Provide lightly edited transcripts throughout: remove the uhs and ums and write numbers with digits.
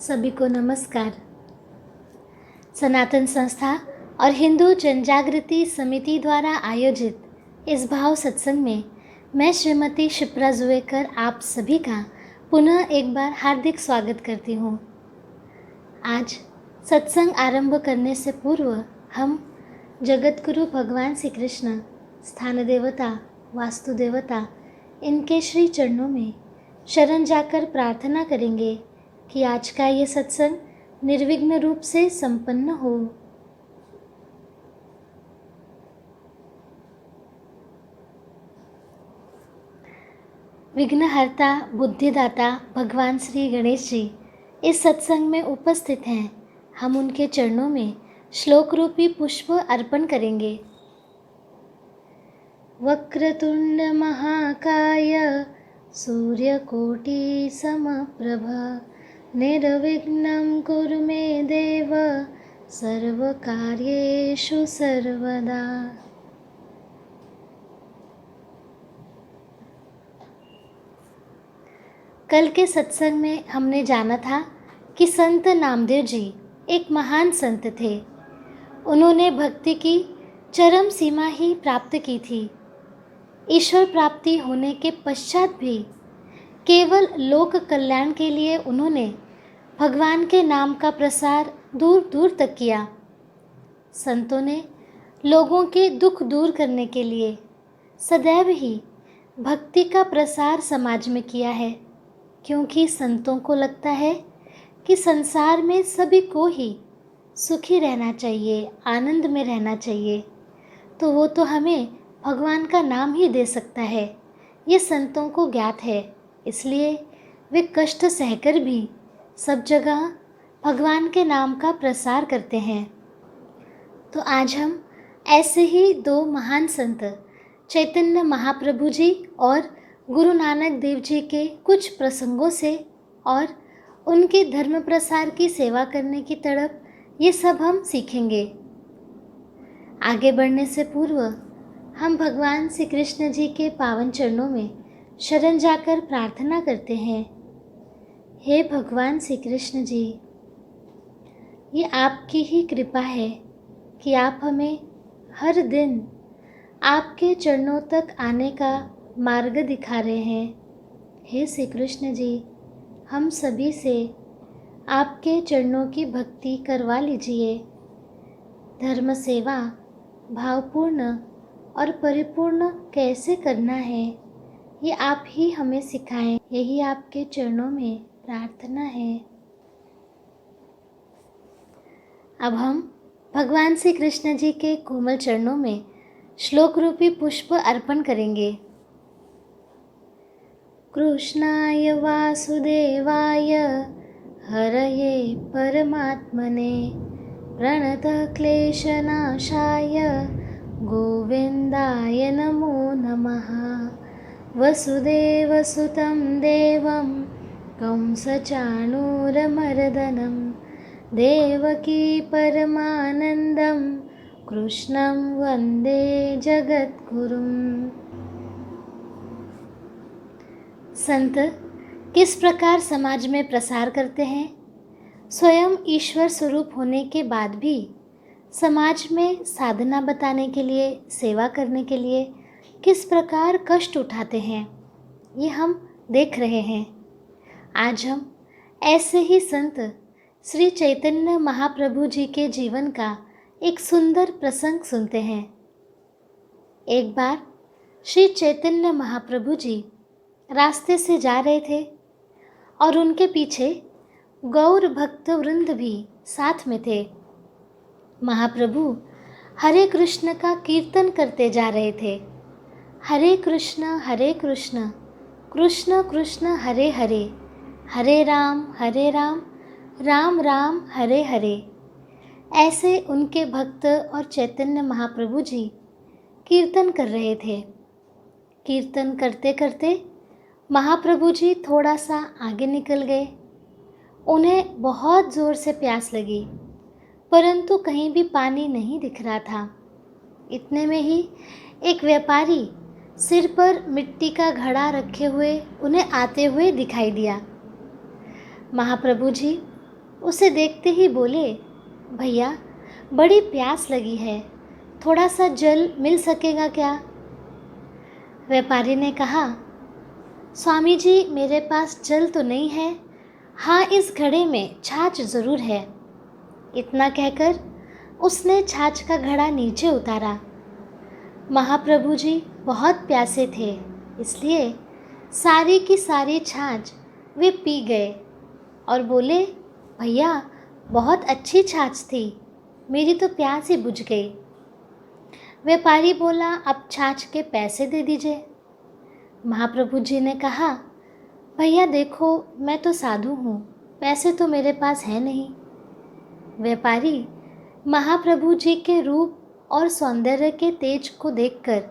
सभी को नमस्कार। सनातन संस्था और हिंदू जनजागृति समिति द्वारा आयोजित इस भाव सत्संग में मैं श्रीमती शिप्रा जुवेकर आप सभी का पुनः एक बार हार्दिक स्वागत करती हूँ। आज सत्संग आरंभ करने से पूर्व हम जगतगुरु भगवान श्री कृष्ण, स्थान देवता, वास्तु देवता, इनके श्री चरणों में शरण जाकर प्रार्थना करेंगे कि आज का ये सत्संग निर्विघ्न रूप से संपन्न हो। विघ्नहर्ता बुद्धिदाता भगवान श्री गणेश जी इस सत्संग में उपस्थित हैं। हम उनके चरणों में श्लोक रूपी पुष्प अर्पण करेंगे। वक्रतुंड महाकाय सूर्यकोटि समप्रभा निर्विघ्नं कुरु मे देव सर्वकार्येषु सर्वदा। कल के सत्संग में हमने जाना था कि संत नामदेव जी एक महान संत थे। उन्होंने भक्ति की चरम सीमा ही प्राप्त की थी। ईश्वर प्राप्ति होने के पश्चात भी केवल लोक कल्याण के लिए उन्होंने भगवान के नाम का प्रसार दूर दूर तक किया। संतों ने लोगों के दुख दूर करने के लिए सदैव ही भक्ति का प्रसार समाज में किया है, क्योंकि संतों को लगता है कि संसार में सभी को ही सुखी रहना चाहिए, आनंद में रहना चाहिए, तो वो तो हमें भगवान का नाम ही दे सकता है। ये संतों को ज्ञात है, इसलिए वे कष्ट सहकर भी सब जगह भगवान के नाम का प्रसार करते हैं। तो आज हम ऐसे ही दो महान संत चैतन्य महाप्रभु जी और गुरु नानक देव जी के कुछ प्रसंगों से और उनके धर्म प्रसार की सेवा करने की तड़प, ये सब हम सीखेंगे। आगे बढ़ने से पूर्व हम भगवान श्री कृष्ण जी के पावन चरणों में शरण जाकर प्रार्थना करते हैं। हे भगवान श्री कृष्ण जी, ये आपकी ही कृपा है कि आप हमें हर दिन आपके चरणों तक आने का मार्ग दिखा रहे हैं। हे श्री कृष्ण जी, हम सभी से आपके चरणों की भक्ति करवा लीजिए। धर्म सेवा भावपूर्ण और परिपूर्ण कैसे करना है, ये आप ही हमें सिखाएं। यही आपके चरणों में प्रार्थना है। अब हम भगवान श्री कृष्ण जी के कोमल चरणों में श्लोक रूपी पुष्प अर्पण करेंगे। कृष्णाय वासुदेवाय हरये परमात्मने प्रणतः क्लेशनाशाय गोविन्दाय नमो नमः। वसुदेवसुतं देवं कंसचाणूरमर्दनं देवकी परमानन्दं कृष्णं वन्दे जगद्गुरुम्। संत किस प्रकार समाज में प्रसार करते हैं? स्वयं ईश्वर स्वरूप होने के बाद भी समाज में साधना बताने के लिए, सेवा करने के लिए किस प्रकार कष्ट उठाते हैं, ये हम देख रहे हैं। आज हम ऐसे ही संत श्री चैतन्य महाप्रभु जी के जीवन का एक सुंदर प्रसंग सुनते हैं। एक बार श्री चैतन्य महाप्रभु जी रास्ते से जा रहे थे और उनके पीछे गौर भक्त वृंद भी साथ में थे। महाप्रभु हरे कृष्ण का कीर्तन करते जा रहे थे। हरे कृष्ण कृष्ण कृष्ण हरे हरे, हरे राम राम राम हरे हरे। ऐसे उनके भक्त और चैतन्य महाप्रभु जी कीर्तन कर रहे थे। कीर्तन करते करते महाप्रभु जी थोड़ा सा आगे निकल गए। उन्हें बहुत ज़ोर से प्यास लगी, परंतु कहीं भी पानी नहीं दिख रहा था। इतने में ही एक व्यापारी सिर पर मिट्टी का घड़ा रखे हुए उन्हें आते हुए दिखाई दिया। महाप्रभु जी उसे देखते ही बोले, भैया बड़ी प्यास लगी है, थोड़ा सा जल मिल सकेगा क्या? व्यापारी ने कहा, स्वामी जी मेरे पास जल तो नहीं है, हाँ इस घड़े में छाछ ज़रूर है। इतना कहकर उसने छाछ का घड़ा नीचे उतारा। महाप्रभु जी बहुत प्यासे थे, इसलिए सारी की सारी छाछ वे पी गए और बोले, भैया बहुत अच्छी छाछ थी, मेरी तो प्यास ही बुझ गई। व्यापारी बोला, अब छाछ के पैसे दे दीजिए। महाप्रभु जी ने कहा, भैया देखो मैं तो साधु हूँ, पैसे तो मेरे पास है नहीं। व्यापारी महाप्रभु जी के रूप और सौंदर्य के तेज को देखकर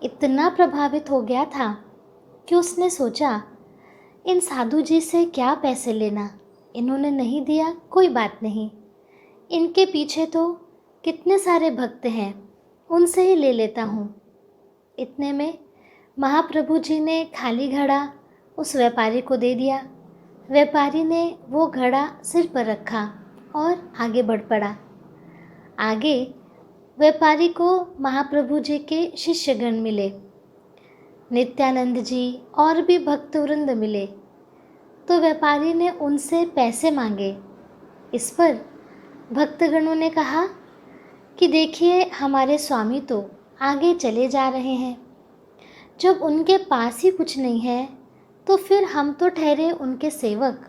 इतना प्रभावित हो गया था कि उसने सोचा, इन साधु जी से क्या पैसे लेना, इन्होंने नहीं दिया कोई बात नहीं, इनके पीछे तो कितने सारे भक्त हैं, उनसे ही ले लेता हूँ। इतने में महाप्रभु जी ने खाली घड़ा उस व्यापारी को दे दिया। व्यापारी ने वो घड़ा सिर पर रखा और आगे बढ़ पड़ा। आगे व्यापारी को महाप्रभु जी के शिष्यगण मिले, नित्यानंद जी और भी भक्तवृंद मिले, तो व्यापारी ने उनसे पैसे मांगे। इस पर भक्तगणों ने कहा कि देखिए हमारे स्वामी तो आगे चले जा रहे हैं, जब उनके पास ही कुछ नहीं है तो फिर हम तो ठहरे उनके सेवक,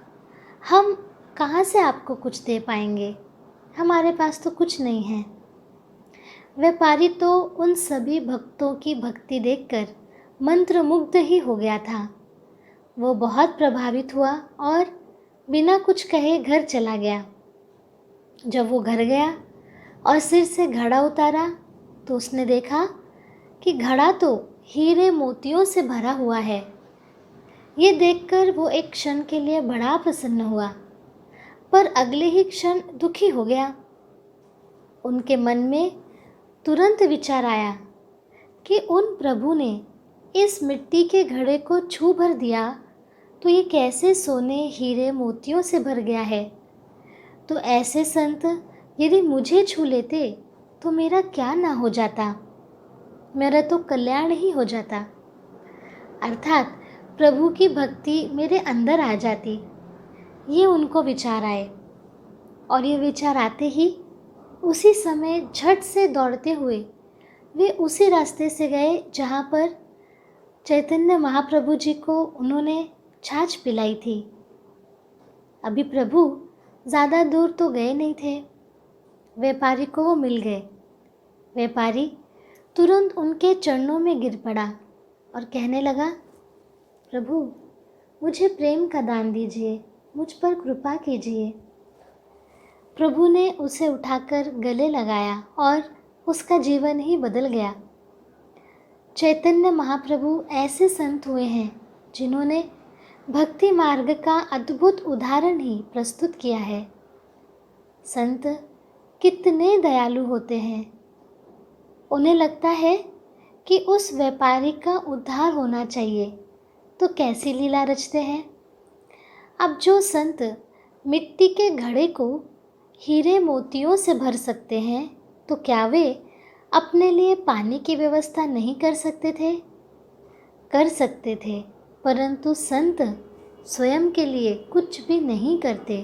हम कहाँ से आपको कुछ दे पाएंगे, हमारे पास तो कुछ नहीं है। व्यापारी तो उन सभी भक्तों की भक्ति देखकर मंत्रमुग्ध ही हो गया था। वो बहुत प्रभावित हुआ और बिना कुछ कहे घर चला गया। जब वो घर गया और सिर से घड़ा उतारा तो उसने देखा कि घड़ा तो हीरे मोतियों से भरा हुआ है। ये देखकर वो एक क्षण के लिए बड़ा प्रसन्न हुआ, पर अगले ही क्षण दुखी हो गया। उनके मन में तुरंत विचार आया कि उन प्रभु ने इस मिट्टी के घड़े को छू भर दिया तो ये कैसे सोने हीरे मोतियों से भर गया है। तो ऐसे संत यदि मुझे छू लेते तो मेरा क्या ना हो जाता, मेरा तो कल्याण ही हो जाता, अर्थात प्रभु की भक्ति मेरे अंदर आ जाती। ये उनको विचार आए और ये विचार आते ही उसी समय झट से दौड़ते हुए वे उसी रास्ते से गए जहाँ पर चैतन्य महाप्रभु जी को उन्होंने छाछ पिलाई थी। अभी प्रभु ज़्यादा दूर तो गए नहीं थे, व्यापारी को वो मिल गए। व्यापारी तुरंत उनके चरणों में गिर पड़ा और कहने लगा, प्रभु मुझे प्रेम का दान दीजिए, मुझ पर कृपा कीजिए। प्रभु ने उसे उठाकर गले लगाया और उसका जीवन ही बदल गया। चैतन्य महाप्रभु ऐसे संत हुए हैं जिन्होंने भक्ति मार्ग का अद्भुत उदाहरण ही प्रस्तुत किया है। संत कितने दयालु होते हैं, उन्हें लगता है कि उस व्यापारी का उद्धार होना चाहिए तो कैसी लीला रचते हैं। अब जो संत मिट्टी के घड़े को हीरे मोतियों से भर सकते हैं तो क्या वे अपने लिए पानी की व्यवस्था नहीं कर सकते थे? कर सकते थे, परंतु संत स्वयं के लिए कुछ भी नहीं करते।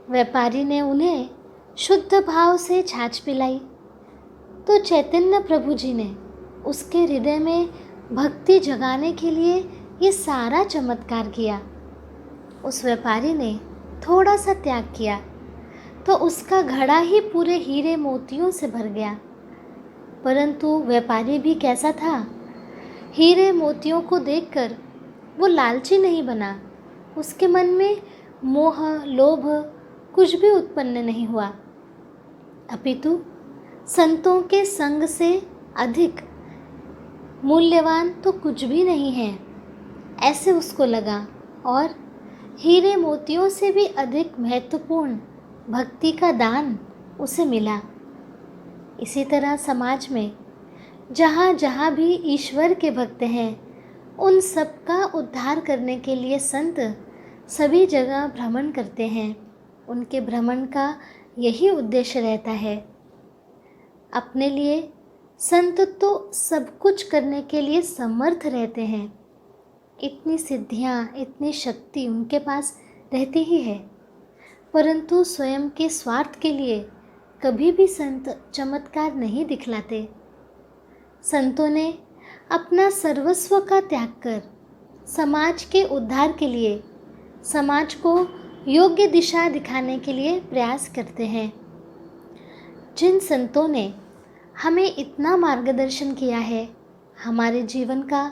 व्यापारी ने उन्हें शुद्ध भाव से छाछ पिलाई तो चैतन्य प्रभु जी ने उसके हृदय में भक्ति जगाने के लिए ये सारा चमत्कार किया। उस व्यापारी ने थोड़ा सा त्याग किया तो उसका घड़ा ही पूरे हीरे मोतियों से भर गया। परंतु व्यापारी भी कैसा था, हीरे मोतियों को देखकर वो लालची नहीं बना, उसके मन में मोह लोभ कुछ भी उत्पन्न नहीं हुआ, अपितु संतों के संग से अधिक मूल्यवान तो कुछ भी नहीं है, ऐसे उसको लगा। और हीरे मोतियों से भी अधिक महत्वपूर्ण भक्ति का दान उसे मिला। इसी तरह समाज में जहाँ जहाँ भी ईश्वर के भक्त हैं, उन सब का उद्धार करने के लिए संत सभी जगह भ्रमण करते हैं। उनके भ्रमण का यही उद्देश्य रहता है। अपने लिए संत तो सब कुछ करने के लिए समर्थ रहते हैं। इतनी सिद्धियाँ, इतनी शक्ति उनके पास रहती ही है, परंतु स्वयं के स्वार्थ के लिए कभी भी संत चमत्कार नहीं दिखलाते। संतों ने अपना सर्वस्व का त्याग कर समाज के उद्धार के लिए, समाज को योग्य दिशा दिखाने के लिए प्रयास करते हैं। जिन संतों ने हमें इतना मार्गदर्शन किया है, हमारे जीवन का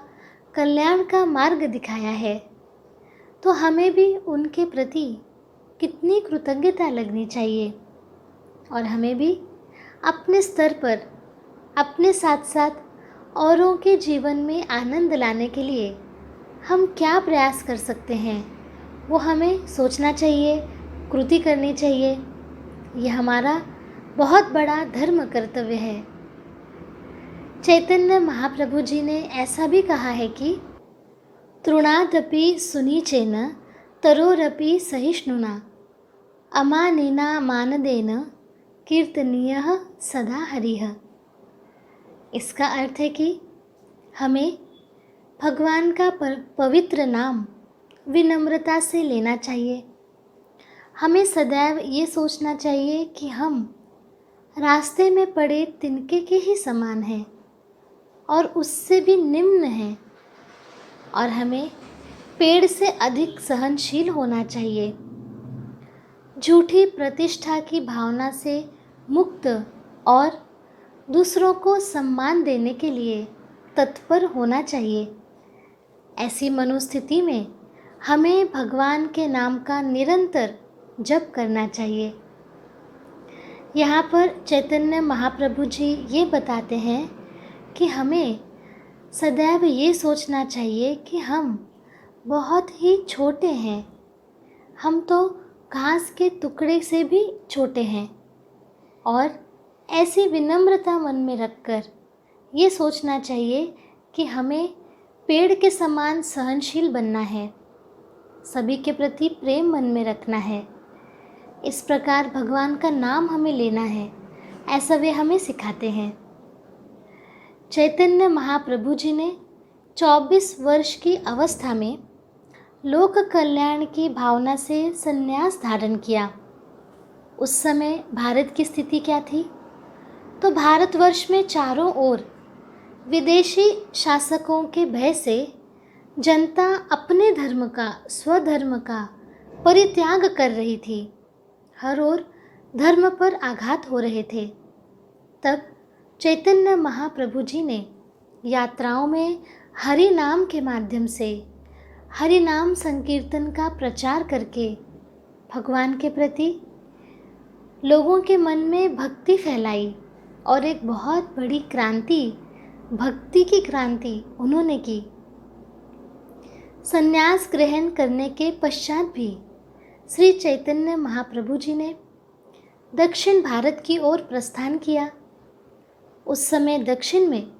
कल्याण का मार्ग दिखाया है, तो हमें भी उनके प्रति कितनी कृतज्ञता लगनी चाहिए और हमें भी अपने स्तर पर, अपने साथ साथ औरों के जीवन में आनंद लाने के लिए हम क्या प्रयास कर सकते हैं, वो हमें सोचना चाहिए, कृति करनी चाहिए। यह हमारा बहुत बड़ा धर्म कर्तव्य है। चैतन्य महाप्रभु जी ने ऐसा भी कहा है कि तृणादपि सुनीचेन तरोरपि सहिष्णुना अमानेना मानदेन कीर्तनीयः सदा हरिः। इसका अर्थ है कि हमें भगवान का पवित्र नाम विनम्रता से लेना चाहिए। हमें सदैव ये सोचना चाहिए कि हम रास्ते में पड़े तिनके के ही समान हैं और उससे भी निम्न हैं, और हमें पेड़ से अधिक सहनशील होना चाहिए। झूठी प्रतिष्ठा की भावना से मुक्त और दूसरों को सम्मान देने के लिए तत्पर होना चाहिए। ऐसी मनोस्थिति में हमें भगवान के नाम का निरंतर जप करना चाहिए। यहाँ पर चैतन्य महाप्रभु जी ये बताते हैं कि हमें सदैव ये सोचना चाहिए कि हम बहुत ही छोटे हैं, हम तो घास के टुकड़े से भी छोटे हैं, और ऐसी विनम्रता मन में रखकर ये सोचना चाहिए कि हमें पेड़ के समान सहनशील बनना है, सभी के प्रति प्रेम मन में रखना है। इस प्रकार भगवान का नाम हमें लेना है, ऐसा वे हमें सिखाते हैं। चैतन्य महाप्रभु जी ने 24 वर्ष की अवस्था में लोक कल्याण की भावना से संन्यास धारण किया। उस समय भारत की स्थिति क्या थी? तो भारतवर्ष में चारों ओर विदेशी शासकों के भय से जनता अपने धर्म का, स्वधर्म का परित्याग कर रही थी। हर ओर धर्म पर आघात हो रहे थे। तब चैतन्य महाप्रभु जी ने यात्राओं में हरि नाम के माध्यम से, हरि नाम संकीर्तन का प्रचार करके भगवान के प्रति लोगों के मन में भक्ति फैलाई और एक बहुत बड़ी क्रांति, भक्ति की क्रांति उन्होंने की। संन्यास ग्रहण करने के पश्चात भी श्री चैतन्य महाप्रभु जी ने दक्षिण भारत की ओर प्रस्थान किया। उस समय दक्षिण में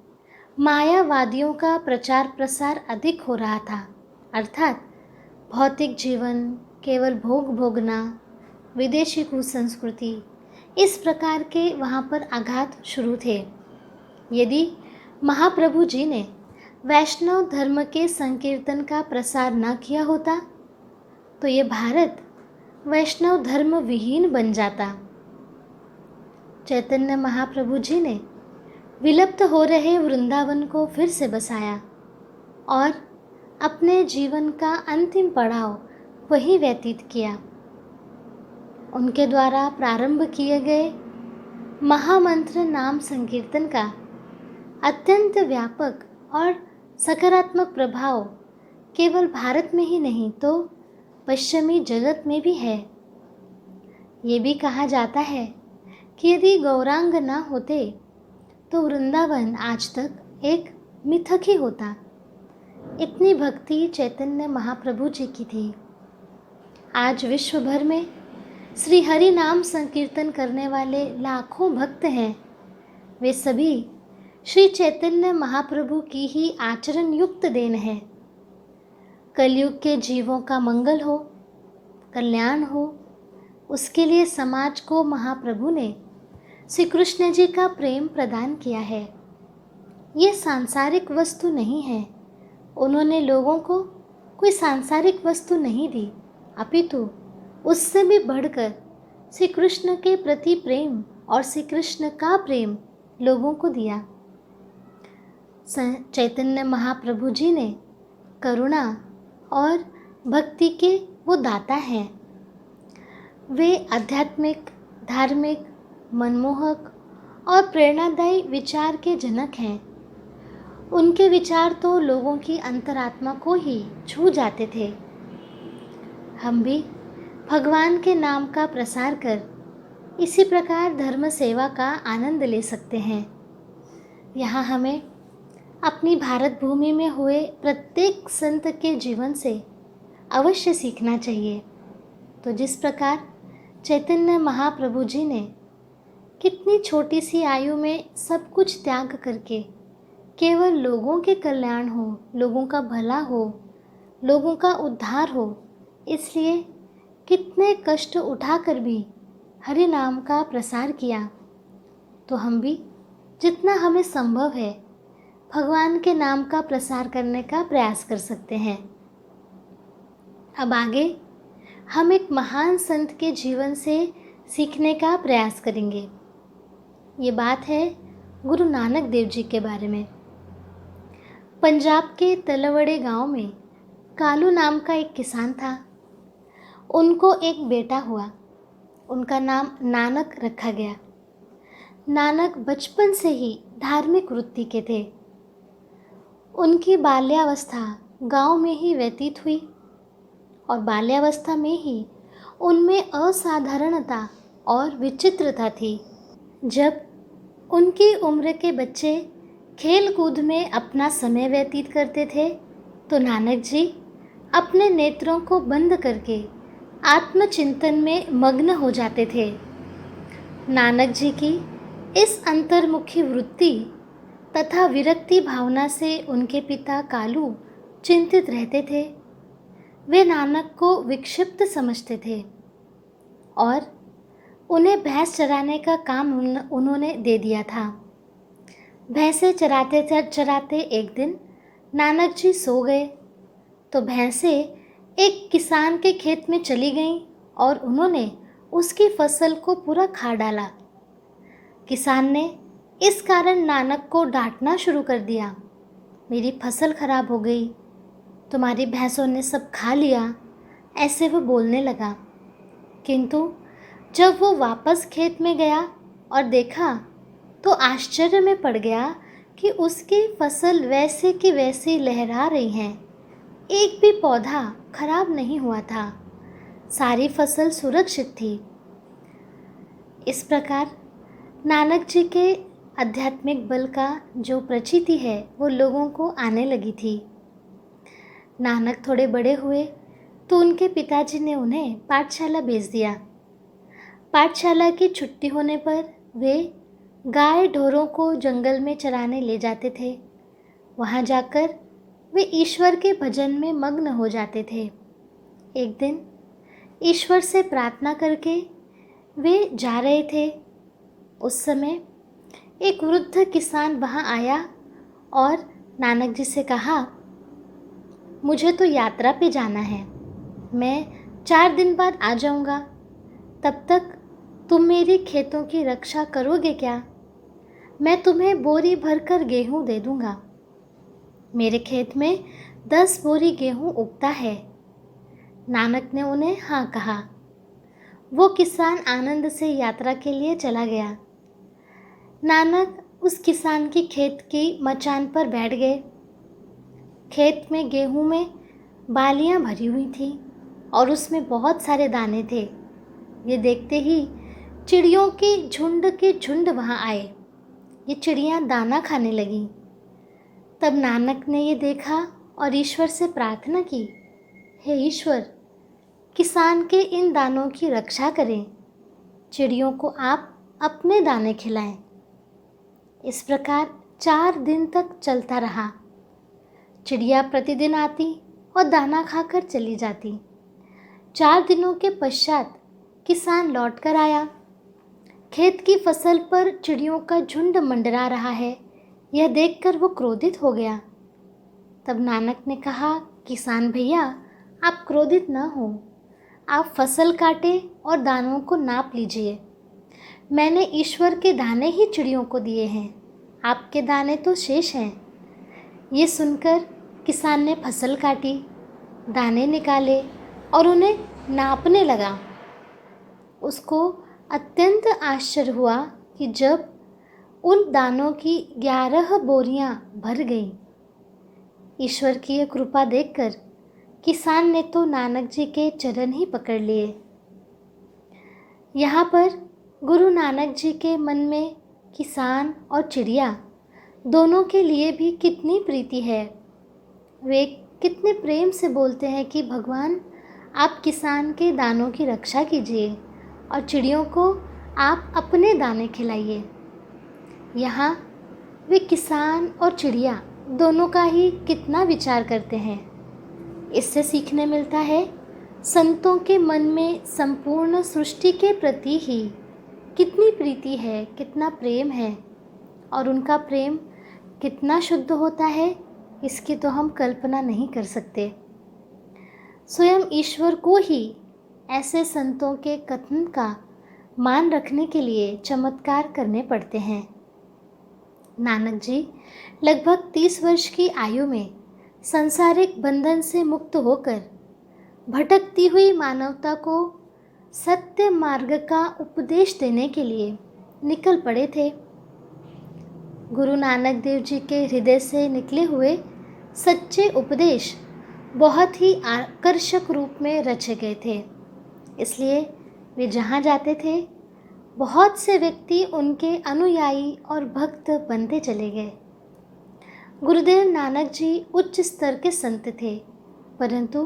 मायावादियों का प्रचार प्रसार अधिक हो रहा था, अर्थात भौतिक जीवन, केवल भोग भोगना, विदेशी कुसंस्कृति, इस प्रकार के वहाँ पर आघात शुरू थे। यदि महाप्रभु जी ने वैष्णव धर्म के संकीर्तन का प्रसार न किया होता तो ये भारत वैष्णव धर्म विहीन बन जाता। चैतन्य महाप्रभु जी ने विलुप्त हो रहे वृंदावन को फिर से बसाया और अपने जीवन का अंतिम पड़ाव वहीं व्यतीत किया। उनके द्वारा प्रारंभ किए गए महामंत्र नाम संकीर्तन का अत्यंत व्यापक और सकारात्मक प्रभाव केवल भारत में ही नहीं तो पश्चिमी जगत में भी है। ये भी कहा जाता है कि यदि गौरांग न होते तो वृंदावन आज तक एक मिथक ही होता। इतनी भक्ति चैतन्य महाप्रभु जी की थी। आज विश्व भर में श्री हरि नाम संकीर्तन करने वाले लाखों भक्त हैं। वे सभी श्री चैतन्य महाप्रभु की ही आचरण युक्त देन है। कलयुग के जीवों का मंगल हो, कल्याण हो, उसके लिए समाज को महाप्रभु ने श्री कृष्ण जी का प्रेम प्रदान किया है। ये सांसारिक वस्तु नहीं है। उन्होंने लोगों को कोई सांसारिक वस्तु नहीं दी, अपितु उससे भी बढ़कर श्री कृष्ण के प्रति प्रेम और श्री कृष्ण का प्रेम लोगों को दिया। चैतन्य महाप्रभु जी ने करुणा और भक्ति के वो दाता हैं। वे आध्यात्मिक, धार्मिक, मनमोहक और प्रेरणादायी विचार के जनक हैं। उनके विचार तो लोगों की अंतरात्मा को ही छू जाते थे। हम भी भगवान के नाम का प्रसार कर इसी प्रकार धर्म सेवा का आनंद ले सकते हैं। यहाँ हमें अपनी भारत भूमि में हुए प्रत्येक संत के जीवन से अवश्य सीखना चाहिए। तो जिस प्रकार चैतन्य महाप्रभु जी ने कितनी छोटी सी आयु में सब कुछ त्याग करके केवल लोगों के कल्याण हो, लोगों का भला हो, लोगों का उद्धार हो, इसलिए कितने कष्ट उठाकर भी हरि नाम का प्रसार किया। तो हम भी जितना हमें संभव है भगवान के नाम का प्रसार करने का प्रयास कर सकते हैं। अब आगे हम एक महान संत के जीवन से सीखने का प्रयास करेंगे। ये बात है गुरु नानक देव जी के बारे में। पंजाब के तलवड़े गांव में कालू नाम का एक किसान था। उनको एक बेटा हुआ। उनका नाम नानक रखा गया। नानक बचपन से ही धार्मिक वृत्ति के थे। उनकी बाल्यावस्था गांव में ही व्यतीत हुई और बाल्यावस्था में ही उनमें असाधारणता और विचित्रता थी। जब उनकी उम्र के बच्चे खेल कूद में अपना समय व्यतीत करते थे तो नानक जी अपने नेत्रों को बंद करके आत्मचिंतन में मग्न हो जाते थे। नानक जी की इस अंतर्मुखी वृत्ति तथा विरक्ति भावना से उनके पिता कालू चिंतित रहते थे। वे नानक को विक्षिप्त समझते थे और उन्हें भैंस चराने का काम उन्होंने दे दिया था। भैंसें चराते चराते एक दिन नानक जी सो गए तो भैंसें एक किसान के खेत में चली गईं और उन्होंने उसकी फसल को पूरा खा डाला। किसान ने इस कारण नानक को डांटना शुरू कर दिया। मेरी फसल खराब हो गई, तुम्हारी भैंसों ने सब खा लिया, ऐसे वो बोलने लगा। किंतु जब वो वापस खेत में गया और देखा तो आश्चर्य में पड़ गया कि उसकी फसल वैसे की वैसी लहरा रही है। एक भी पौधा खराब नहीं हुआ था। सारी फसल सुरक्षित थी। इस प्रकार नानक जी के आध्यात्मिक बल का जो प्रचिति है वो लोगों को आने लगी थी। नानक थोड़े बड़े हुए तो उनके पिताजी ने उन्हें पाठशाला भेज दिया। पाठशाला की छुट्टी होने पर वे गाय ढोरों को जंगल में चराने ले जाते थे। वहाँ जाकर वे ईश्वर के भजन में मग्न हो जाते थे। एक दिन ईश्वर से प्रार्थना करके वे जा रहे थे। उस समय एक वृद्ध किसान वहाँ आया और नानक जी से कहा, मुझे तो यात्रा पे जाना है, मैं 4 दिन बाद आ जाऊँगा। तब तक तुम मेरी खेतों की रक्षा करोगे क्या? मैं तुम्हें बोरी भरकर गेहूँ दे दूँगा। मेरे खेत में 10 बोरी गेहूँ उगता है। नानक ने उन्हें हाँ कहा। वो किसान आनंद से यात्रा के लिए चला गया। नानक उस किसान की खेत की मचान पर बैठ गए। खेत में गेहूँ में बालियाँ भरी हुई थी और उसमें बहुत सारे दाने थे। ये देखते ही चिड़ियों के झुंड वहाँ आए। ये चिड़ियाँ दाना खाने लगीं। तब नानक ने ये देखा और ईश्वर से प्रार्थना की, हे ईश्वर, किसान के इन दानों की रक्षा करें, चिड़ियों को आप अपने दाने खिलाएं। इस प्रकार 4 दिन तक चलता रहा। चिड़िया प्रतिदिन आती और दाना खाकर चली जाती। 4 दिनों के पश्चात किसान लौट कर आया। खेत की फसल पर चिड़ियों का झुंड मंडरा रहा है, यह देखकर वो क्रोधित हो गया। तब नानक ने कहा, किसान भैया, आप क्रोधित न हो। आप फसल काटें और दानों को नाप लीजिए। मैंने ईश्वर के दाने ही चिड़ियों को दिए हैं, आपके दाने तो शेष हैं। ये सुनकर किसान ने फसल काटी, दाने निकाले और उन्हें नापने लगा। उसको अत्यंत आश्चर्य हुआ कि जब उन दानों की 11 बोरियां भर गईं। ईश्वर की यह कृपा देखकर किसान ने तो नानक जी के चरण ही पकड़ लिए। यहाँ पर गुरु नानक जी के मन में किसान और चिड़िया दोनों के लिए भी कितनी प्रीति है। वे कितने प्रेम से बोलते हैं कि भगवान, आप किसान के दानों की रक्षा कीजिए और चिड़ियों को आप अपने दाने खिलाइए। यहाँ वे किसान और चिड़िया दोनों का ही कितना विचार करते हैं। इससे सीखने मिलता है संतों के मन में संपूर्ण सृष्टि के प्रति ही कितनी प्रीति है, कितना प्रेम है, और उनका प्रेम कितना शुद्ध होता है, इसकी तो हम कल्पना नहीं कर सकते। स्वयं ईश्वर को ही ऐसे संतों के कथन का मान रखने के लिए चमत्कार करने पड़ते हैं। नानक जी लगभग 30 वर्ष की आयु में सांसारिक बंधन से मुक्त होकर भटकती हुई मानवता को सत्य मार्ग का उपदेश देने के लिए निकल पड़े थे। गुरु नानक देव जी के हृदय से निकले हुए सच्चे उपदेश बहुत ही आकर्षक रूप में रचे गए थे, इसलिए वे जहाँ जाते थे बहुत से व्यक्ति उनके अनुयायी और भक्त बनते चले गए। गुरुदेव नानक जी उच्च स्तर के संत थे, परंतु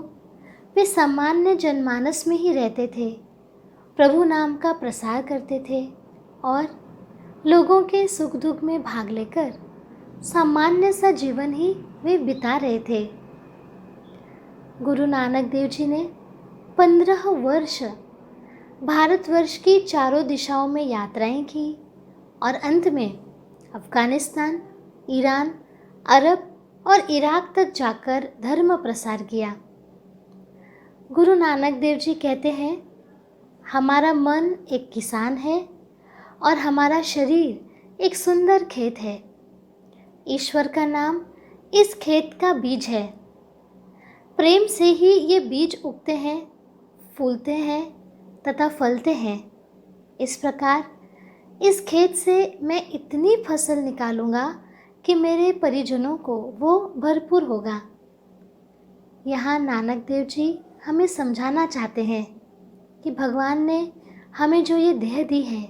वे सामान्य जनमानस में ही रहते थे, प्रभु नाम का प्रसार करते थे और लोगों के सुख दुख में भाग लेकर सामान्य सा जीवन ही वे बिता रहे थे। गुरु नानक देव जी ने 15 वर्ष भारतवर्ष की चारों दिशाओं में यात्राएं की और अंत में अफ़गानिस्तान, ईरान, अरब और इराक तक जाकर धर्म प्रसार किया। गुरु नानक देव जी कहते हैं, हमारा मन एक किसान है और हमारा शरीर एक सुंदर खेत है। ईश्वर का नाम इस खेत का बीज है। प्रेम से ही ये बीज उगते हैं, फूलते हैं तथा फलते हैं। इस प्रकार इस खेत से मैं इतनी फसल निकालूंगा कि मेरे परिजनों को वो भरपूर होगा। यहाँ नानक देव जी हमें समझाना चाहते हैं कि भगवान ने हमें जो ये देह दी है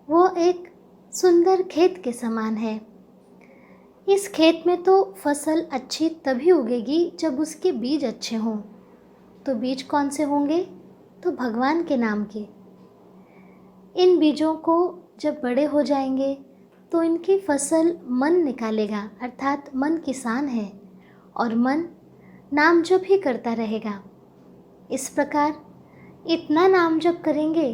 वो एक सुंदर खेत के समान है। इस खेत में तो फसल अच्छी तभी उगेगी जब उसके बीज अच्छे हों। तो बीज कौन से होंगे? तो भगवान के नाम के। इन बीजों को जब बड़े हो जाएंगे तो इनकी फसल मन निकालेगा, अर्थात मन किसान है और मन नाम जप ही करता रहेगा। इस प्रकार इतना नाम जप करेंगे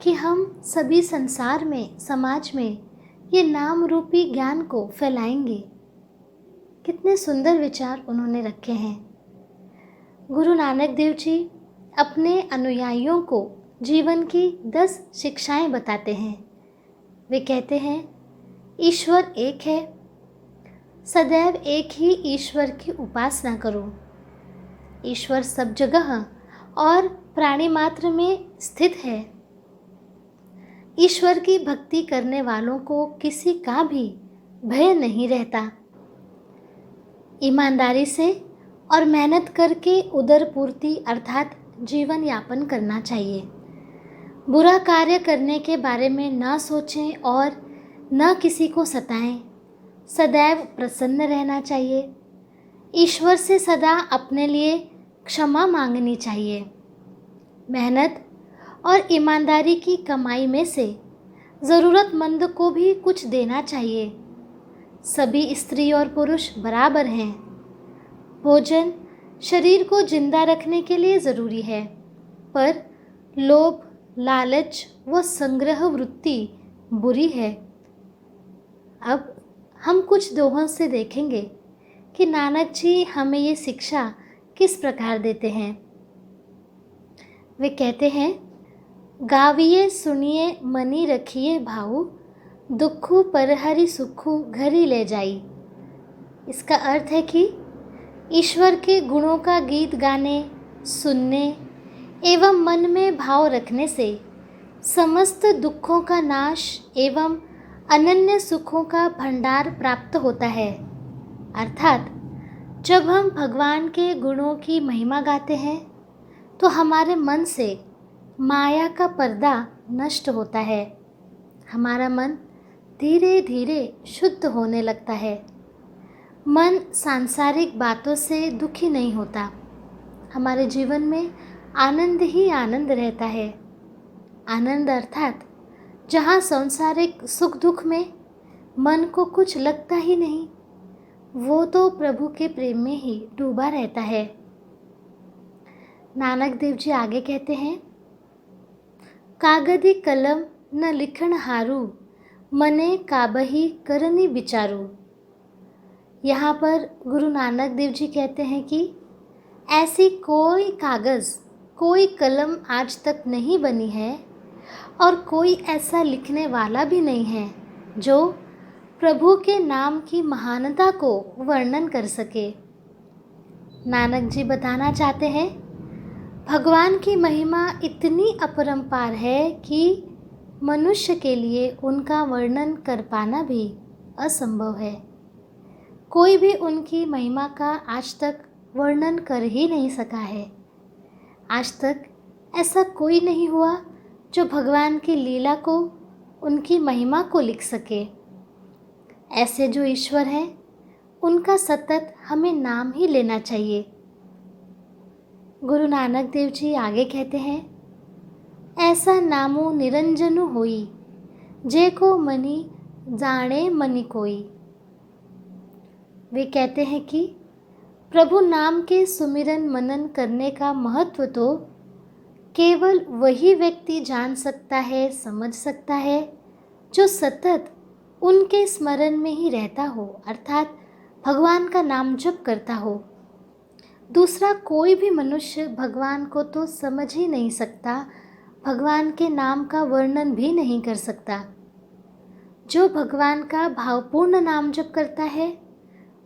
कि हम सभी संसार में, समाज में ये नाम रूपी ज्ञान को फैलाएंगे। कितने सुंदर विचार उन्होंने रखे हैं। गुरु नानक देव जी अपने अनुयायियों को जीवन की 10 शिक्षाएं बताते हैं। वे कहते हैं, ईश्वर एक है, सदैव एक ही ईश्वर की उपासना करो। ईश्वर सब जगह और प्राणी मात्र में स्थित है। ईश्वर की भक्ति करने वालों को किसी का भी भय नहीं रहता। ईमानदारी से और मेहनत करके उदर पूर्ति अर्थात जीवन यापन करना चाहिए। बुरा कार्य करने के बारे में न सोचें और न किसी को सताएं। सदैव प्रसन्न रहना चाहिए। ईश्वर से सदा अपने लिए क्षमा मांगनी चाहिए। मेहनत और ईमानदारी की कमाई में से ज़रूरतमंद को भी कुछ देना चाहिए। सभी स्त्री और पुरुष बराबर हैं। भोजन शरीर को जिंदा रखने के लिए ज़रूरी है, पर लोभ, लालच व संग्रह वृत्ति बुरी है। अब हम कुछ दोहों से देखेंगे कि नानक जी हमें ये शिक्षा किस प्रकार देते हैं। वे कहते हैं, गाविए सुनिए मनी रखिए भाऊ, दुखु परहरि सुखु घरी ले जाई। इसका अर्थ है कि ईश्वर के गुणों का गीत गाने, सुनने एवं मन में भाव रखने से समस्त दुखों का नाश एवं अनन्य सुखों का भंडार प्राप्त होता है। अर्थात जब हम भगवान के गुणों की महिमा गाते हैं तो हमारे मन से माया का पर्दा नष्ट होता है। हमारा मन धीरे धीरे शुद्ध होने लगता है। मन सांसारिक बातों से दुखी नहीं होता। हमारे जीवन में आनंद ही आनंद रहता है। आनंद अर्थात जहाँ सांसारिक सुख दुख में मन को कुछ लगता ही नहीं, वो तो प्रभु के प्रेम में ही डूबा रहता है। नानक देव जी आगे कहते हैं, कागदी कलम न लिखण हारू, मने काबही करनी विचारू। यहाँ पर गुरु नानक देव जी कहते हैं कि ऐसी कोई कागज़, कोई कलम आज तक नहीं बनी है और कोई ऐसा लिखने वाला भी नहीं है जो प्रभु के नाम की महानता को वर्णन कर सके। नानक जी बताना चाहते हैं, भगवान की महिमा इतनी अपरंपार है कि मनुष्य के लिए उनका वर्णन कर पाना भी असंभव है। कोई भी उनकी महिमा का आज तक वर्णन कर ही नहीं सका है। आज तक ऐसा कोई नहीं हुआ जो भगवान की लीला को, उनकी महिमा को लिख सके। ऐसे जो ईश्वर हैं, उनका सतत हमें नाम ही लेना चाहिए। गुरु नानक देव जी आगे कहते हैं, ऐसा नामो निरंजनु होई, जे को मनी जाने मनी कोई। वे कहते हैं कि प्रभु नाम के सुमिरन मनन करने का महत्व तो केवल वही व्यक्ति जान सकता है, समझ सकता है, जो सतत उनके स्मरण में ही रहता हो, अर्थात भगवान का नाम जप करता हो। दूसरा कोई भी मनुष्य भगवान को तो समझ ही नहीं सकता, भगवान के नाम का वर्णन भी नहीं कर सकता। जो भगवान का भावपूर्ण नाम जप करता है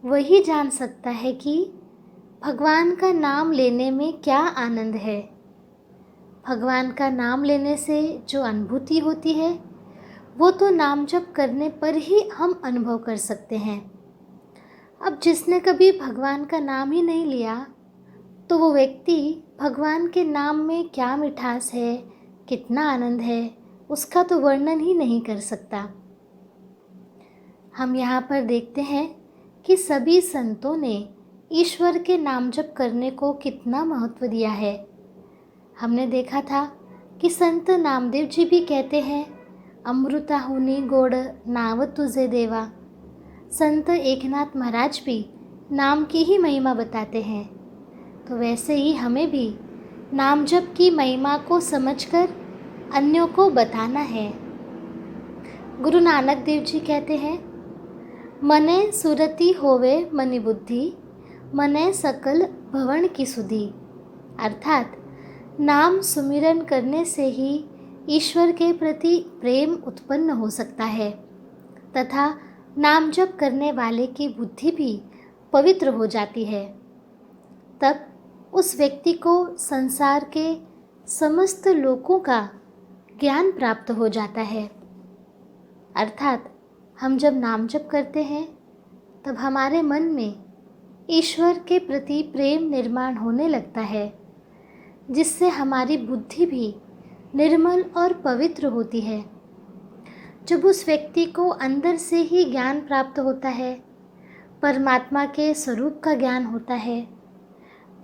वही जान सकता है कि भगवान का नाम लेने में क्या आनंद है। भगवान का नाम लेने से जो अनुभूति होती है वो तो नाम जप करने पर ही हम अनुभव कर सकते हैं। अब जिसने कभी भगवान का नाम ही नहीं लिया तो वो व्यक्ति भगवान के नाम में क्या मिठास है, कितना आनंद है, उसका तो वर्णन ही नहीं कर सकता। हम यहाँ पर देखते हैं कि सभी संतों ने ईश्वर के नाम जप करने को कितना महत्व दिया है। हमने देखा था कि संत नामदेव जी भी कहते हैं, अमृता हुनी गोड़ नाव तुझे देवा। संत एकनाथ महाराज भी नाम की ही महिमा बताते हैं। तो वैसे ही हमें भी नाम जप की महिमा को समझकर अन्यों को बताना है। गुरु नानक देव जी कहते हैं, मने सुरति होवे मनि बुद्धि, मने सकल भवन की सुधि। अर्थात नाम सुमिरन करने से ही ईश्वर के प्रति प्रेम उत्पन्न हो सकता है तथा नाम जप करने वाले की बुद्धि भी पवित्र हो जाती है। तब उस व्यक्ति को संसार के समस्त लोकों का ज्ञान प्राप्त हो जाता है। अर्थात हम जब नाम जप करते हैं तब हमारे मन में ईश्वर के प्रति प्रेम निर्माण होने लगता है, जिससे हमारी बुद्धि भी निर्मल और पवित्र होती है। जब उस व्यक्ति को अंदर से ही ज्ञान प्राप्त होता है, परमात्मा के स्वरूप का ज्ञान होता है,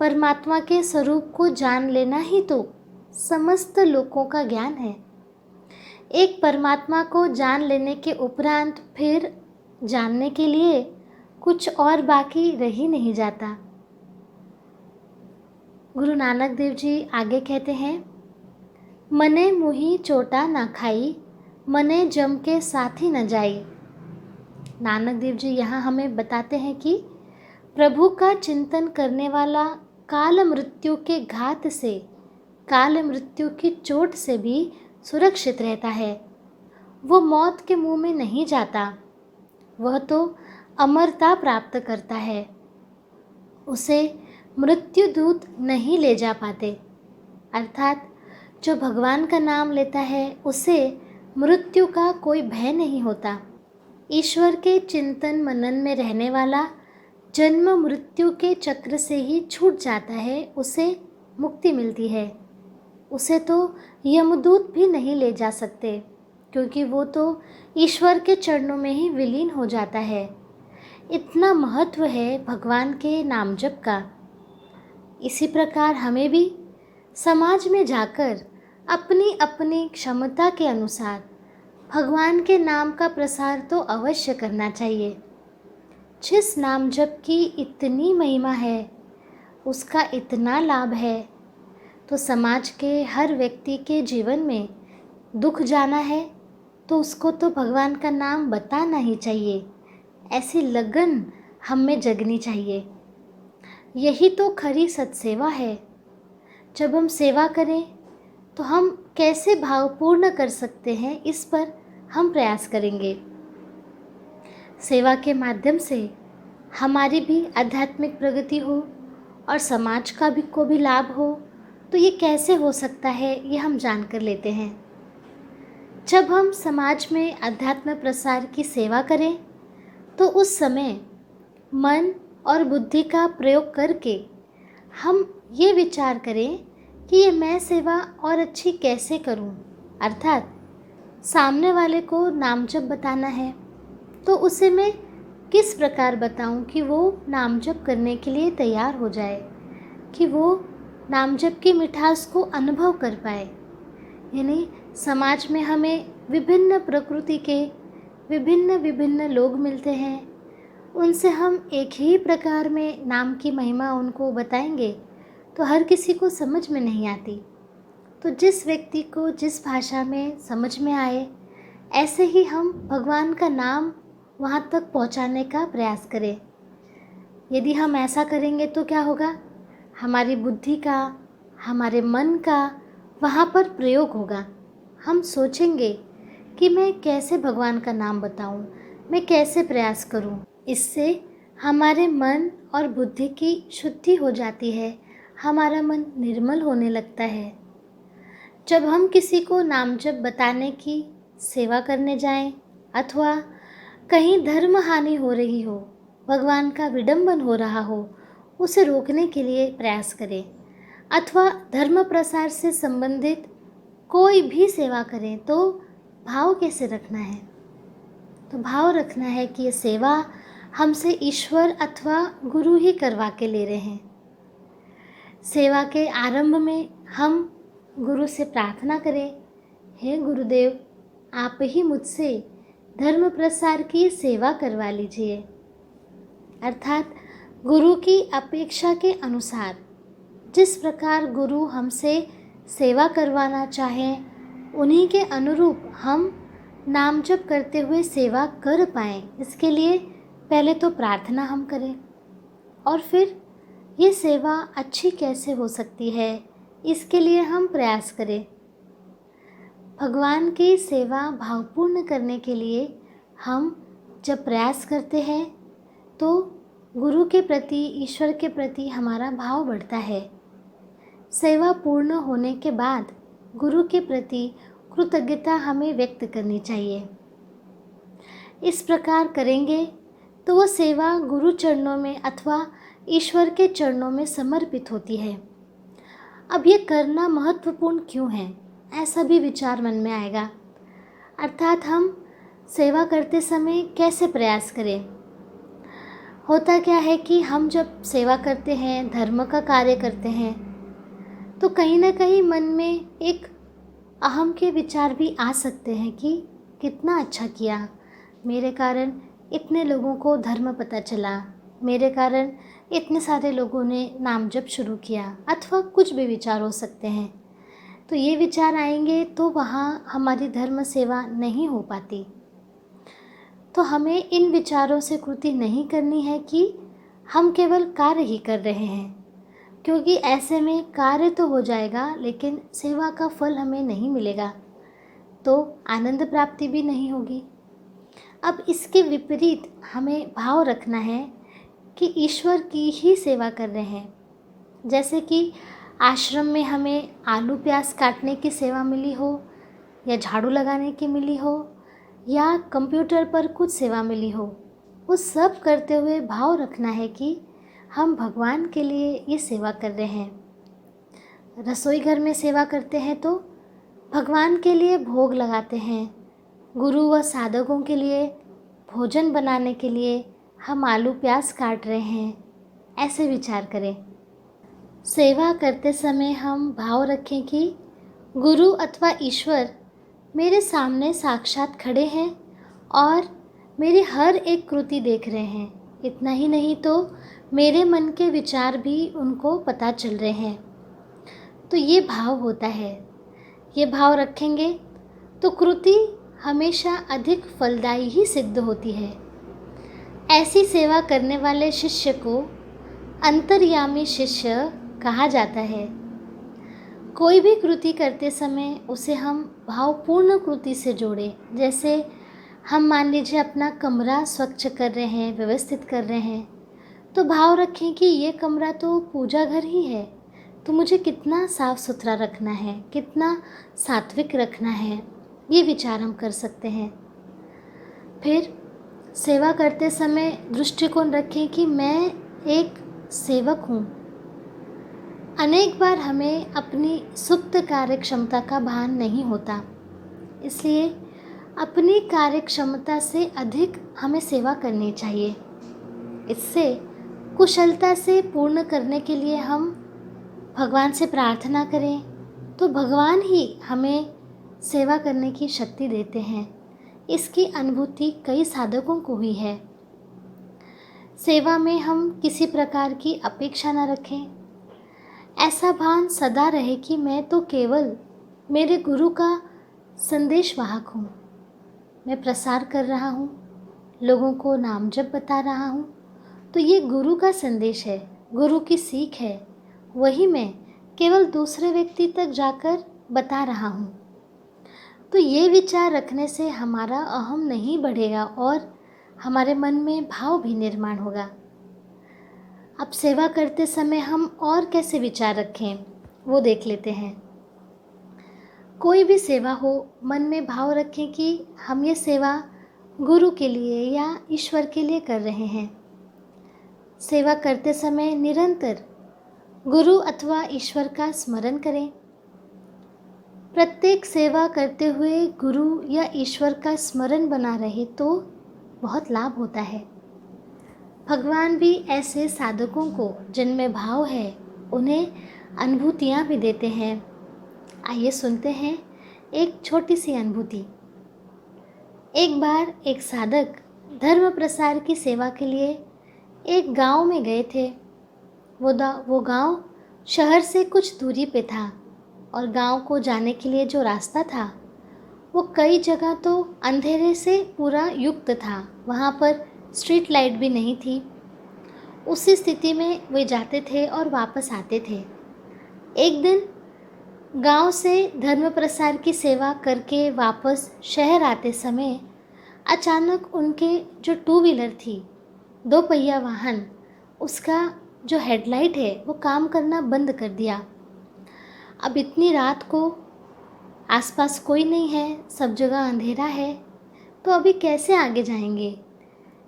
परमात्मा के स्वरूप को जान लेना ही तो समस्त लोकों का ज्ञान है। एक परमात्मा को जान लेने के उपरांत फिर जानने के लिए कुछ और बाकी रह ही नहीं जाता। गुरु नानक देव जी आगे कहते हैं, मने मुही चोटा ना खाई, मने जम के साथी न जाई। नानक देव जी यहाँ हमें बताते हैं कि प्रभु का चिंतन करने वाला काल मृत्यु के घात से, काल मृत्यु की चोट से भी सुरक्षित रहता है। वो मौत के मुंह में नहीं जाता, वह तो अमरता प्राप्त करता है। उसे मृत्यु दूत नहीं ले जा पाते, अर्थात जो भगवान का नाम लेता है उसे मृत्यु का कोई भय नहीं होता। ईश्वर के चिंतन मनन में रहने वाला जन्म मृत्यु के चक्र से ही छूट जाता है, उसे मुक्ति मिलती है। उसे तो यमदूत भी नहीं ले जा सकते, क्योंकि वो तो ईश्वर के चरणों में ही विलीन हो जाता है। इतना महत्व है भगवान के नाम जप का। इसी प्रकार हमें भी समाज में जाकर अपनी अपनी क्षमता के अनुसार भगवान के नाम का प्रसार तो अवश्य करना चाहिए। जिस नाम जप की इतनी महिमा है, उसका इतना लाभ है, तो समाज के हर व्यक्ति के जीवन में दुख जाना है तो उसको तो भगवान का नाम बताना ही चाहिए। ऐसी लगन हम में जगनी चाहिए। यही तो खरी सत्सेवा है। जब हम सेवा करें तो हम कैसे भावपूर्ण कर सकते हैं, इस पर हम प्रयास करेंगे। सेवा के माध्यम से हमारी भी आध्यात्मिक प्रगति हो और समाज का भी को भी लाभ हो, तो ये कैसे हो सकता है, ये हम जानकर लेते हैं। जब हम समाज में अध्यात्म प्रसार की सेवा करें तो उस समय मन और बुद्धि का प्रयोग करके हम ये विचार करें कि ये मैं सेवा और अच्छी कैसे करूं, अर्थात सामने वाले को नाम जप बताना है तो उसे मैं किस प्रकार बताऊं कि वो नाम जप करने के लिए तैयार हो जाए, कि वो नाम जप की मिठास को अनुभव कर पाए। यानी समाज में हमें विभिन्न प्रकृति के विभिन्न विभिन्न लोग मिलते हैं, उनसे हम एक ही प्रकार में नाम की महिमा उनको बताएंगे तो हर किसी को समझ में नहीं आती। तो जिस व्यक्ति को जिस भाषा में समझ में आए, ऐसे ही हम भगवान का नाम वहाँ तक पहुँचाने का प्रयास करें। यदि हम ऐसा करेंगे तो क्या होगा, हमारी बुद्धि का, हमारे मन का वहाँ पर प्रयोग होगा। हम सोचेंगे कि मैं कैसे भगवान का नाम बताऊं, मैं कैसे प्रयास करूं। इससे हमारे मन और बुद्धि की शुद्धि हो जाती है, हमारा मन निर्मल होने लगता है। जब हम किसी को नाम जप बताने की सेवा करने जाएं अथवा कहीं धर्म हानि हो रही हो, भगवान का विडंबन हो रहा हो, उसे रोकने के लिए प्रयास करें, अथवा धर्म प्रसार से संबंधित कोई भी सेवा करें तो भाव कैसे रखना है, तो भाव रखना है कि ये सेवा हमसे ईश्वर अथवा गुरु ही करवा के ले रहे हैं। सेवा के आरंभ में हम गुरु से प्रार्थना करें, हे गुरुदेव, आप ही मुझसे धर्म प्रसार की सेवा करवा लीजिए। अर्थात गुरु की अपेक्षा के अनुसार जिस प्रकार गुरु हमसे सेवा करवाना चाहें, उन्हीं के अनुरूप हम नाम जप करते हुए सेवा कर पाएँ, इसके लिए पहले तो प्रार्थना हम करें और फिर ये सेवा अच्छी कैसे हो सकती है, इसके लिए हम प्रयास करें। भगवान की सेवा भावपूर्ण करने के लिए हम जब प्रयास करते हैं तो गुरु के प्रति, ईश्वर के प्रति हमारा भाव बढ़ता है। सेवा पूर्ण होने के बाद गुरु के प्रति कृतज्ञता हमें व्यक्त करनी चाहिए। इस प्रकार करेंगे तो वो सेवा गुरु चरणों में अथवा ईश्वर के चरणों में समर्पित होती है। अब ये करना महत्वपूर्ण क्यों है, ऐसा भी विचार मन में आएगा। अर्थात हम सेवा करते समय कैसे प्रयास करें। होता क्या है कि हम जब सेवा करते हैं, धर्म का कार्य करते हैं, तो कहीं ना कहीं मन में एक अहम के विचार भी आ सकते हैं कि कितना अच्छा किया, मेरे कारण इतने लोगों को धर्म पता चला, मेरे कारण इतने सारे लोगों ने नाम जप शुरू किया, अथवा कुछ भी विचार हो सकते हैं। तो ये विचार आएंगे तो वहाँ हमारी धर्म सेवा नहीं हो पाती। तो हमें इन विचारों से कृति नहीं करनी है कि हम केवल कार्य ही कर रहे हैं, क्योंकि ऐसे में कार्य तो हो जाएगा लेकिन सेवा का फल हमें नहीं मिलेगा, तो आनंद प्राप्ति भी नहीं होगी। अब इसके विपरीत हमें भाव रखना है कि ईश्वर की ही सेवा कर रहे हैं। जैसे कि आश्रम में हमें आलू प्याज काटने की सेवा मिली हो, या झाड़ू लगाने की मिली हो, या कंप्यूटर पर कुछ सेवा मिली हो, उस सब करते हुए भाव रखना है कि हम भगवान के लिए ये सेवा कर रहे हैं। रसोई घर में सेवा करते हैं तो भगवान के लिए भोग लगाते हैं, गुरु व साधकों के लिए भोजन बनाने के लिए हम आलू प्याज काट रहे हैं, ऐसे विचार करें। सेवा करते समय हम भाव रखें कि गुरु अथवा ईश्वर मेरे सामने साक्षात खड़े हैं और मेरी हर एक कृति देख रहे हैं। इतना ही नहीं तो मेरे मन के विचार भी उनको पता चल रहे हैं। तो ये भाव होता है। ये भाव रखेंगे तो कृति हमेशा अधिक फलदायी ही सिद्ध होती है। ऐसी सेवा करने वाले शिष्य को अंतर्यामी शिष्य कहा जाता है। कोई भी कृति करते समय उसे हम भावपूर्ण कृति से जोड़ें। जैसे हम मान लीजिए अपना कमरा स्वच्छ कर रहे हैं, व्यवस्थित कर रहे हैं, तो भाव रखें कि ये कमरा तो पूजा घर ही है, तो मुझे कितना साफ सुथरा रखना है, कितना सात्विक रखना है, ये विचार हम कर सकते हैं। फिर सेवा करते समय दृष्टिकोण रखें कि मैं एक सेवक हूँ। अनेक बार हमें अपनी सुप्त कार्य क्षमता का भान नहीं होता, इसलिए अपनी कार्य क्षमता से अधिक हमें सेवा करनी चाहिए। इससे कुशलता से पूर्ण करने के लिए हम भगवान से प्रार्थना करें तो भगवान ही हमें सेवा करने की शक्ति देते हैं। इसकी अनुभूति कई साधकों को हुई है। सेवा में हम किसी प्रकार की अपेक्षा न रखें। ऐसा भान सदा रहे कि मैं तो केवल मेरे गुरु का संदेशवाहक हूँ। मैं प्रसार कर रहा हूँ, लोगों को नाम जप बता रहा हूँ, तो ये गुरु का संदेश है, गुरु की सीख है, वही मैं केवल दूसरे व्यक्ति तक जाकर बता रहा हूँ। तो ये विचार रखने से हमारा अहम नहीं बढ़ेगा और हमारे मन में भाव भी निर्माण होगा। अब सेवा करते समय हम और कैसे विचार रखें वो देख लेते हैं। कोई भी सेवा हो, मन में भाव रखें कि हम ये सेवा गुरु के लिए या ईश्वर के लिए कर रहे हैं। सेवा करते समय निरंतर गुरु अथवा ईश्वर का स्मरण करें। प्रत्येक सेवा करते हुए गुरु या ईश्वर का स्मरण बना रहे तो बहुत लाभ होता है। भगवान भी ऐसे साधकों को जिनमें भाव है उन्हें अनुभूतियाँ भी देते हैं। आइए सुनते हैं एक छोटी सी अनुभूति। एक बार एक साधक धर्म प्रसार की सेवा के लिए एक गांव में गए थे। वो गांव शहर से कुछ दूरी पे था और गांव को जाने के लिए जो रास्ता था वो कई जगह तो अंधेरे से पूरा युक्त था। वहाँ पर स्ट्रीट लाइट भी नहीं थी। उसी स्थिति में वे जाते थे और वापस आते थे। एक दिन गांव से धर्म प्रसार की सेवा करके वापस शहर आते समय अचानक उनके जो टू व्हीलर थी, दो पहिया वाहन, उसका जो हेडलाइट है वो काम करना बंद कर दिया। अब इतनी रात को आसपास कोई नहीं है, सब जगह अंधेरा है, तो अभी कैसे आगे जाएंगे?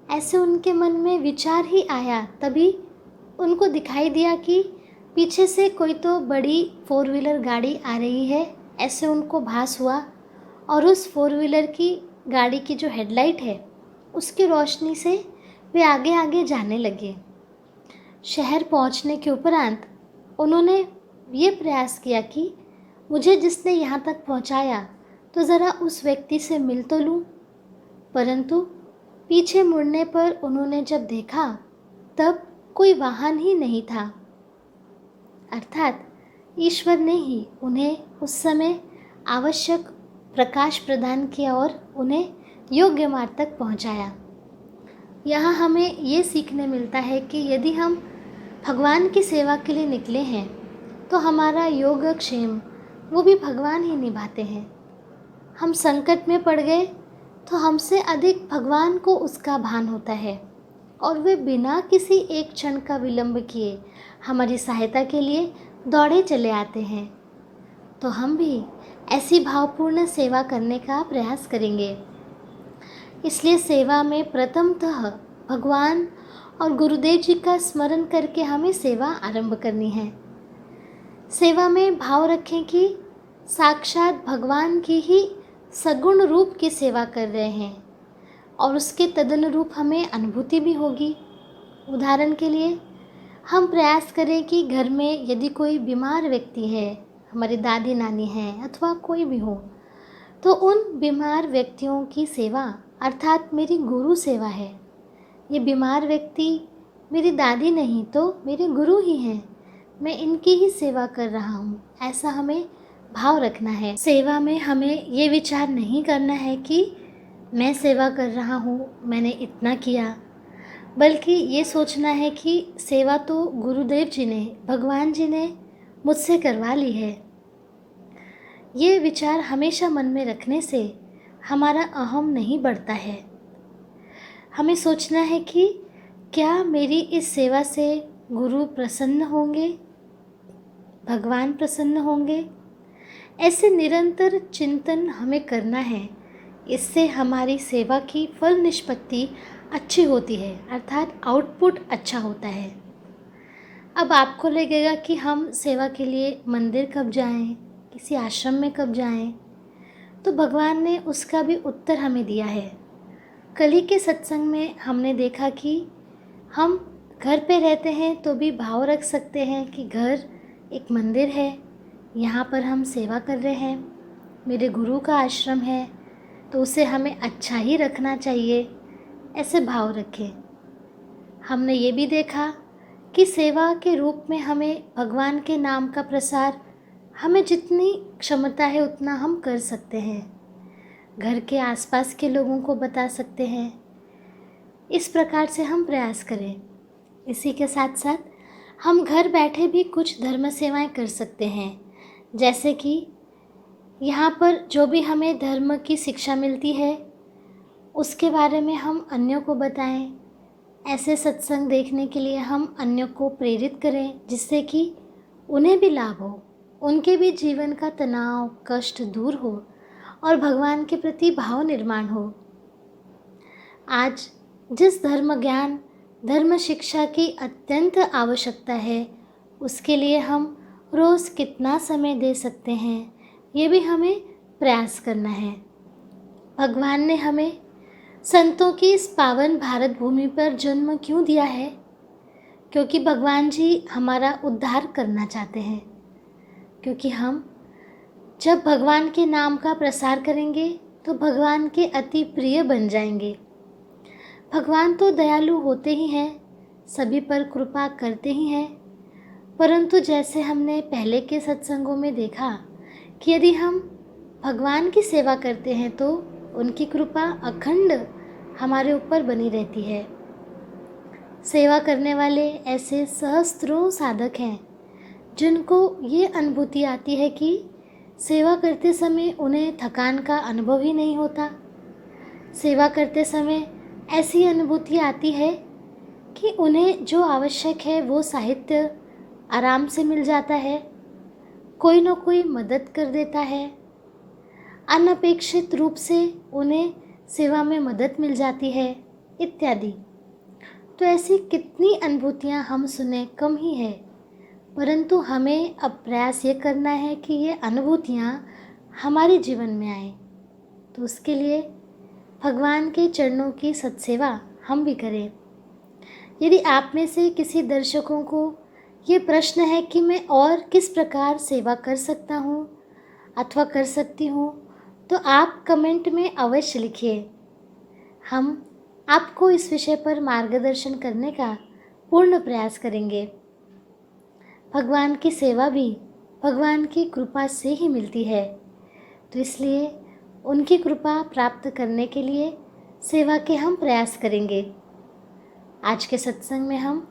ऐसे उनके मन में विचार ही आया। तभी उनको दिखाई दिया कि पीछे से कोई तो बड़ी 4 व्हीलर गाड़ी आ रही है। ऐसे उनको भास हुआ और उस 4 व्हीलर की गाड़ी की जो हेडलाइट है उसकी रोशनी से वे आगे आगे जाने लगे। शहर पहुंचने के उपरांत उन्होंने ये प्रयास किया कि मुझे जिसने यहाँ तक पहुँचाया तो ज़रा उस व्यक्ति से मिल तो लूँ, परंतु पीछे मुड़ने पर उन्होंने जब देखा तब कोई वाहन ही नहीं था। अर्थात ईश्वर ने ही उन्हें उस समय आवश्यक प्रकाश प्रदान किया और उन्हें योग्य मार्ग तक पहुंचाया। यहाँ हमें ये सीखने मिलता है कि यदि हम भगवान की सेवा के लिए निकले हैं तो हमारा योगक्षेम वो भी भगवान ही निभाते हैं। हम संकट में पड़ गए तो हमसे अधिक भगवान को उसका भान होता है और वे बिना किसी एक क्षण का विलंब किए हमारी सहायता के लिए दौड़े चले आते हैं। तो हम भी ऐसी भावपूर्ण सेवा करने का प्रयास करेंगे। इसलिए सेवा में प्रथमतः भगवान और गुरुदेव जी का स्मरण करके हमें सेवा आरंभ करनी है। सेवा में भाव रखें कि साक्षात भगवान की ही सगुण रूप की सेवा कर रहे हैं और उसके तदनुरूप हमें अनुभूति भी होगी। उदाहरण के लिए हम प्रयास करें कि घर में यदि कोई बीमार व्यक्ति है, हमारी दादी नानी हैं अथवा कोई भी हो, तो उन बीमार व्यक्तियों की सेवा अर्थात मेरी गुरु सेवा है। ये बीमार व्यक्ति मेरी दादी नहीं तो मेरे गुरु ही हैं, मैं इनकी ही सेवा कर रहा हूँ, ऐसा हमें भाव रखना है। सेवा में हमें ये विचार नहीं करना है कि मैं सेवा कर रहा हूँ, मैंने इतना किया, बल्कि ये सोचना है कि सेवा तो गुरुदेव जी ने, भगवान जी ने मुझसे करवा ली है। ये विचार हमेशा मन में रखने से हमारा अहम नहीं बढ़ता है। हमें सोचना है कि क्या मेरी इस सेवा से गुरु प्रसन्न होंगे, भगवान प्रसन्न होंगे। ऐसे निरंतर चिंतन हमें करना है। इससे हमारी सेवा की फल निष्पत्ति अच्छी होती है, अर्थात आउटपुट अच्छा होता है। अब आपको लगेगा कि हम सेवा के लिए मंदिर कब जाएं, किसी आश्रम में कब जाएं, तो भगवान ने उसका भी उत्तर हमें दिया है। कल ही के सत्संग में हमने देखा कि हम घर पे रहते हैं तो भी भाव रख सकते हैं कि घर एक मंदिर है, यहाँ पर हम सेवा कर रहे हैं, मेरे गुरु का आश्रम है तो उसे हमें अच्छा ही रखना चाहिए, ऐसे भाव रखें। हमने ये भी देखा कि सेवा के रूप में हमें भगवान के नाम का प्रसार, हमें जितनी क्षमता है उतना हम कर सकते हैं। घर के आसपास के लोगों को बता सकते हैं। इस प्रकार से हम प्रयास करें। इसी के साथ साथ हम घर बैठे भी कुछ धर्म सेवाएं कर सकते हैं, जैसे कि यहाँ पर जो भी हमें धर्म की शिक्षा मिलती है उसके बारे में हम अन्यों को बताएं। ऐसे सत्संग देखने के लिए हम अन्यों को प्रेरित करें, जिससे कि उन्हें भी लाभ हो, उनके भी जीवन का तनाव कष्ट दूर हो और भगवान के प्रति भाव निर्माण हो। आज जिस धर्म ज्ञान धर्म शिक्षा की अत्यंत आवश्यकता है, उसके लिए हम रोज़ कितना समय दे सकते हैं, ये भी हमें प्रयास करना है। भगवान ने हमें संतों की इस पावन भारत भूमि पर जन्म क्यों दिया है? क्योंकि भगवान जी हमारा उद्धार करना चाहते हैं। क्योंकि हम जब भगवान के नाम का प्रसार करेंगे तो भगवान के अति प्रिय बन जाएंगे। भगवान तो दयालु होते ही हैं, सभी पर कृपा करते ही हैं, परंतु जैसे हमने पहले के सत्संगों में देखा कि यदि हम भगवान की सेवा करते हैं तो उनकी कृपा अखंड हमारे ऊपर बनी रहती है। सेवा करने वाले ऐसे सहस्त्रों साधक हैं जिनको ये अनुभूति आती है कि सेवा करते समय उन्हें थकान का अनुभव ही नहीं होता। सेवा करते समय ऐसी अनुभूति आती है कि उन्हें जो आवश्यक है वो साहित्य आराम से मिल जाता है, कोई न कोई मदद कर देता है, अनपेक्षित रूप से उन्हें सेवा में मदद मिल जाती है इत्यादि। तो ऐसी कितनी अनुभूतियाँ हम सुने कम ही है, परंतु हमें अब प्रयास ये करना है कि ये अनुभूतियाँ हमारे जीवन में आए। तो उसके लिए भगवान के चरणों की सत्सेवा हम भी करें। यदि आप में से किसी दर्शकों को ये प्रश्न है कि मैं और किस प्रकार सेवा कर सकता हूँ अथवा कर सकती हूँ, तो आप कमेंट में अवश्य लिखिए। हम आपको इस विषय पर मार्गदर्शन करने का पूर्ण प्रयास करेंगे। भगवान की सेवा भी भगवान की कृपा से ही मिलती है। तो इसलिए उनकी कृपा प्राप्त करने के लिए सेवा के हम प्रयास करेंगे। आज के सत्संग में हम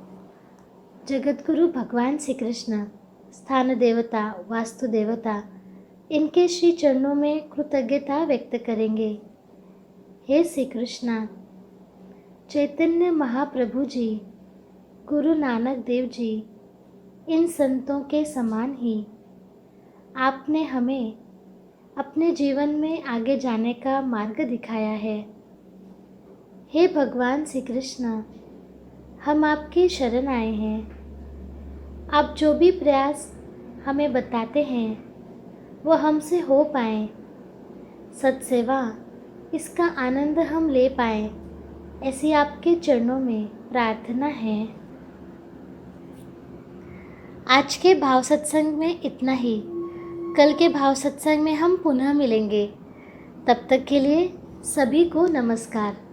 जगत गुरु भगवान श्री कृष्ण, स्थान देवता, वास्तु देवता, इनके श्री चरणों में कृतज्ञता व्यक्त करेंगे। हे श्री कृष्णा, चैतन्य महाप्रभु जी, गुरु नानक देव जी, इन संतों के समान ही आपने हमें अपने जीवन में आगे जाने का मार्ग दिखाया है। हे भगवान श्री कृष्ण, हम आपकी शरण आए हैं। आप जो भी प्रयास हमें बताते हैं वो हमसे हो पाए, सत्सेवा इसका आनंद हम ले पाएँ, ऐसी आपके चरणों में प्रार्थना है। आज के भाव सत्संग में इतना ही। कल के भाव सत्संग में हम पुनः मिलेंगे। तब तक के लिए सभी को नमस्कार।